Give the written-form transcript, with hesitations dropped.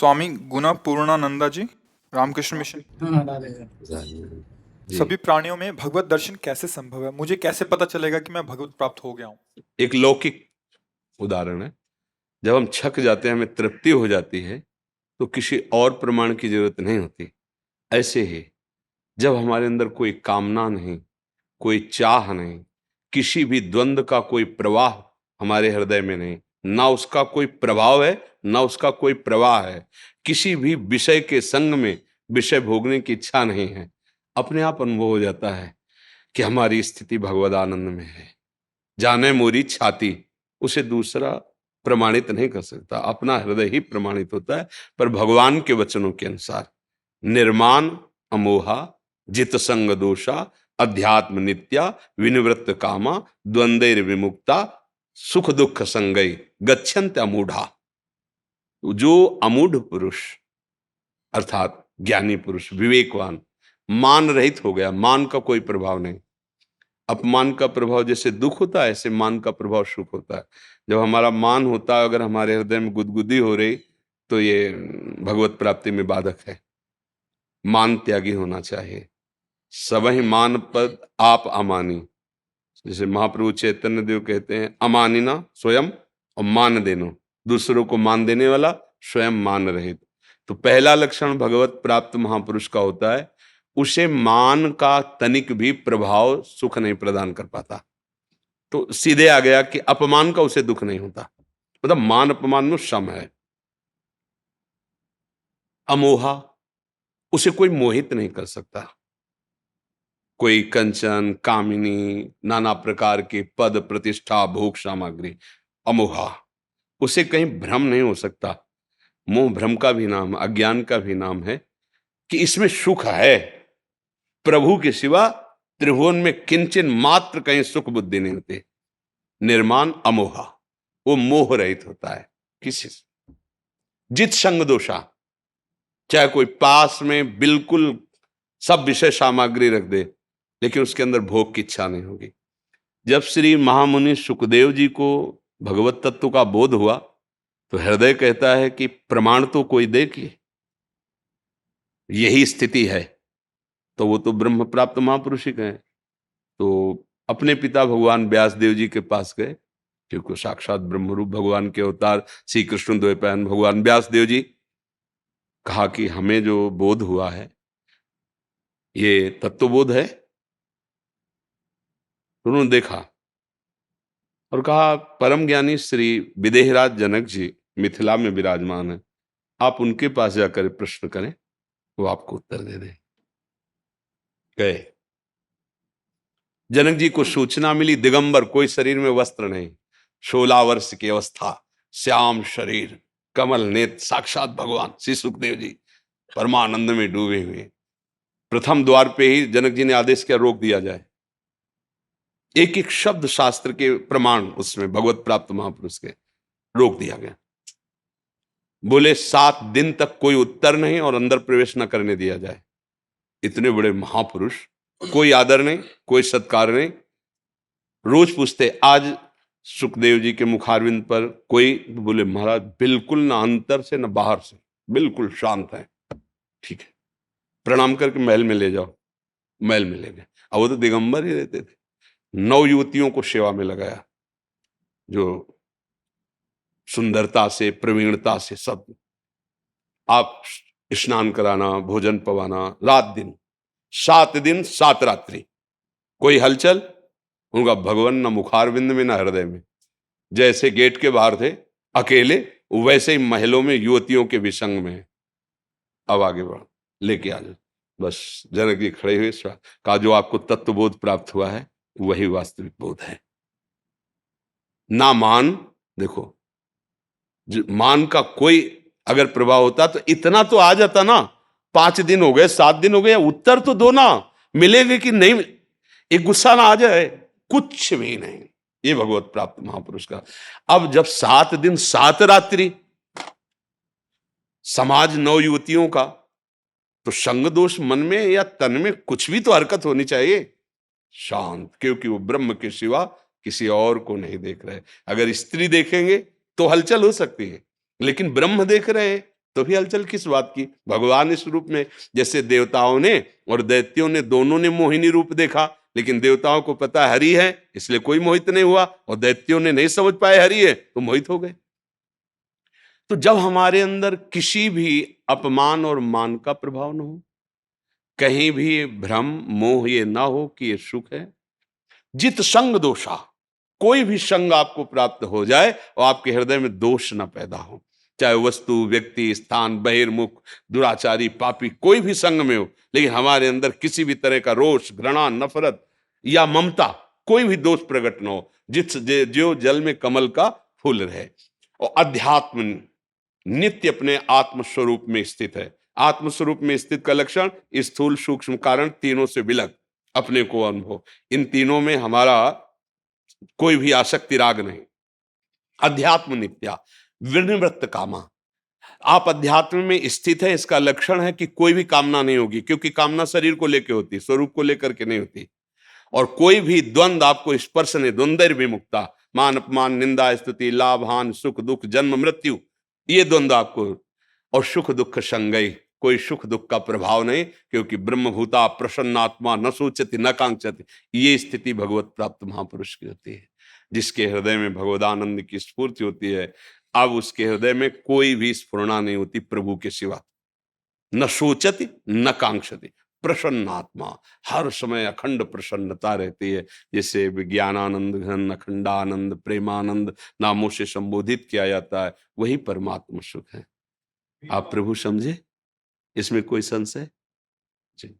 स्वामी गुना पूर्णानंदा जी, Ramakrishna mission. हाँ डाले हैं। जी। सभी प्राणियों में भगवत दर्शन कैसे संभव है? मुझे कैसे पता चलेगा कि मैं भगवत प्राप्त हो गया हूँ? एक लौकिक उदाहरण है। जब हम छक जाते हैं, हमें तृप्ति हो जाती है, तो किसी और प्रमाण की जरूरत नहीं होती। ऐसे ही जब हमारे अंदर कोई कामना नहीं, कोई चाह नहीं, किसी भी द्वंद का कोई प्रवाह हमारे हृदय में नहीं, ना उसका कोई प्रभाव है, ना उसका कोई प्रवाह है, किसी भी विषय के संग में विषय भोगने की इच्छा नहीं है, अपने आप अनुभव हो जाता है कि हमारी स्थिति भगवद आनंद में है। जाने मोरी छाती, उसे दूसरा प्रमाणित नहीं कर सकता, अपना हृदय ही प्रमाणित होता है। पर भगवान के वचनों के अनुसार निर्माण अमोहा, जित संग दोषा, अध्यात्म नित्या, विनिवृत्त कामा, द्वंद्वैर विमुक्ता, सुख दुख संगई, गच्छन्त अमूढ़ा। जो अमूढ़ पुरुष अर्थात ज्ञानी पुरुष, विवेकवान, मान रहित हो गया, मान का कोई प्रभाव नहीं। अपमान का प्रभाव जैसे दुख होता है, ऐसे मान का प्रभाव सुख होता है। जब हमारा मान होता है, अगर हमारे हृदय में गुदगुदी हो रही, तो ये भगवत प्राप्ति में बाधक है। मान त्यागी होना चाहिए। सबहि मान पद आप अमानी, जैसे महाप्रभु चैतन्य देव कहते हैं, अमानिना स्वयं और मान देनो, दूसरों को मान देने वाला, स्वयं मान रहित। तो पहला लक्षण भगवत प्राप्त महापुरुष का होता है, उसे मान का तनिक भी प्रभाव सुख नहीं प्रदान कर पाता। तो सीधे आ गया कि अपमान का उसे दुख नहीं होता, मतलब मान अपमान में सम है। अमोहा, उसे कोई मोहित नहीं कर सकता। कोई कंचन, कामिनी, नाना प्रकार के पद, प्रतिष्ठा, भोग सामग्री, अमोहा, उसे कहीं भ्रम नहीं हो सकता। मोह भ्रम का भी नाम, अज्ञान का भी नाम है कि इसमें सुख है। प्रभु के सिवा त्रिभुवन में किंचन मात्र कहीं सुख बुद्धि नहीं होती। निर्माण अमोहा, वो मोह रहित होता है किसी से। जित संग दोषा, चाहे कोई पास में बिल्कुल सब विषय सामग्री रख दे, लेकिन उसके अंदर भोग की इच्छा नहीं होगी। जब श्री महामुनि सुखदेव जी को भगवत तत्व का बोध हुआ, तो हृदय कहता है कि प्रमाण तो कोई दे कि यही स्थिति है। तो वो तो ब्रह्म प्राप्त महापुरुष ही गए। तो अपने पिता भगवान व्यास देव जी के पास गए, क्योंकि साक्षात ब्रह्मरूप भगवान के अवतार श्री कृष्ण द्वैपायन भगवान व्यास देव जी। कहा कि हमें जो बोध हुआ है, ये तत्वबोध है। उन्होंने देखा और कहा, परम ज्ञानी श्री विदेहराज जनक जी मिथिला में विराजमान है, आप उनके पास जाकर प्रश्न करें, वो आपको उत्तर दे दें। गए। जनक जी को सूचना मिली, दिगंबर, कोई शरीर में वस्त्र नहीं, 16 वर्ष की अवस्था, श्याम शरीर, कमल नेत्र, साक्षात भगवान श्री सुखदेव जी परमानंद में डूबे हुए। प्रथम द्वार पे ही जनक जी ने आदेश किया, रोक दिया जाए। एक एक शब्द शास्त्र के प्रमाण उसमें भगवत प्राप्त महापुरुष के रोक दिया गया। बोले 7 दिन तक कोई उत्तर नहीं और अंदर प्रवेश न करने दिया जाए। इतने बड़े महापुरुष, कोई आदर नहीं, कोई सत्कार नहीं। रोज पूछते, आज सुखदेव जी के मुखारविंद पर कोई, बोले महाराज बिल्कुल ना अंदर से ना बाहर से, बिल्कुल शांत है। ठीक है, प्रणाम करके महल में ले जाओ। महल में ले गए। अब वो तो दिगंबर ही रहते थे। 9 युवतियों को सेवा में लगाया, जो सुंदरता से, प्रवीणता से, सब आप स्नान कराना, भोजन पवाना, रात दिन, 7 दिन 7 रात्रि, कोई हलचल उनका भगवान न मुखारविंद में न हृदय में। जैसे गेट के बाहर थे अकेले, वैसे ही महलों में युवतियों के विसंग में। अब आगे बढ़, लेके आ जाओ। बस जनक जी खड़े हुए, कहा, जो आपको तत्वबोध प्राप्त हुआ है वही वास्तविक बोध है। ना मान, देखो मान का कोई अगर प्रभाव होता तो इतना तो आ जाता ना। 5 दिन हो गए, 7 दिन हो गए, उत्तर तो दो ना, मिलेगा कि नहीं, एक गुस्सा ना आ जाए, कुछ भी नहीं। ये भगवत प्राप्त महापुरुष का। अब जब 7 दिन 7 रात्रि, समाज 9 युवतियों का, तो संग दोष मन में या तन में कुछ भी तो हरकत होनी चाहिए। शांत, क्योंकि वो ब्रह्म के सिवा किसी और को नहीं देख रहे। अगर स्त्री देखेंगे तो हलचल हो सकती है, लेकिन ब्रह्म देख रहे हैं, तो भी हलचल किस बात की? भगवान इस रूप में, जैसे देवताओं ने और दैत्यों ने दोनों ने मोहिनी रूप देखा, लेकिन देवताओं को पता हरि है इसलिए कोई मोहित नहीं हुआ, और दैत्यों ने नहीं समझ पाए हरि है तो मोहित हो गए। तो जब हमारे अंदर किसी भी अपमान और मान का प्रभाव न हो, कहीं भी भ्रम मोह ये ना हो कि ये सुख है, जित संग दोषा, कोई भी संग आपको प्राप्त हो जाए और आपके हृदय में दोष ना पैदा हो, चाहे वस्तु, व्यक्ति, स्थान, बहिर्मुख, दुराचारी, पापी, कोई भी संग में हो, लेकिन हमारे अंदर किसी भी तरह का रोष, घृणा, नफरत या ममता, कोई भी दोष प्रकट न हो, जो जल में कमल का फूल रहे। और अध्यात्म नित्य अपने आत्म स्वरूप में स्थित है। आत्म स्वरूप में स्थित का लक्षण स्थूल, सूक्ष्म, कारण, तीनों से विलग अपने को अनुभव। इन तीनों में हमारा कोई भी आसक्ति राग नहीं। अध्यात्म नित्या विनिवृत्त कामा, आप अध्यात्म में स्थित है, इसका लक्षण है कि कोई भी कामना नहीं होगी, क्योंकि कामना शरीर को लेकर होती, स्वरूप को लेकर के नहीं होती। और कोई भी द्वंद आपको स्पर्श नहीं, द्वंद्व विमुक्ता, मान अपमान, निंदा स्तुति, लाभ हानि, सुख दुख, जन्म मृत्यु, ये द्वंद्व आपको। और सुख दुख संगई, कोई सुख दुख का प्रभाव नहीं, क्योंकि ब्रह्मभूता प्रसन्नात्मा न सोचती न कांक्षति, ये स्थिति भगवत प्राप्त महापुरुष की होती है। जिसके हृदय में भगवदानंद की स्फूर्ति होती है, अब उसके हृदय में कोई भी स्फुरणा नहीं होती प्रभु के सिवा। न सोचती न कांक्षति, प्रसन्नात्मा, हर समय अखंड प्रसन्नता रहती है। जैसे विज्ञानानंद घन, अखंडानंद, प्रेमानंद नामों से संबोधित किया जाता है, वही परमात्मा सुख है। आप प्रभु समझे, इसमें कोई संशय? जी।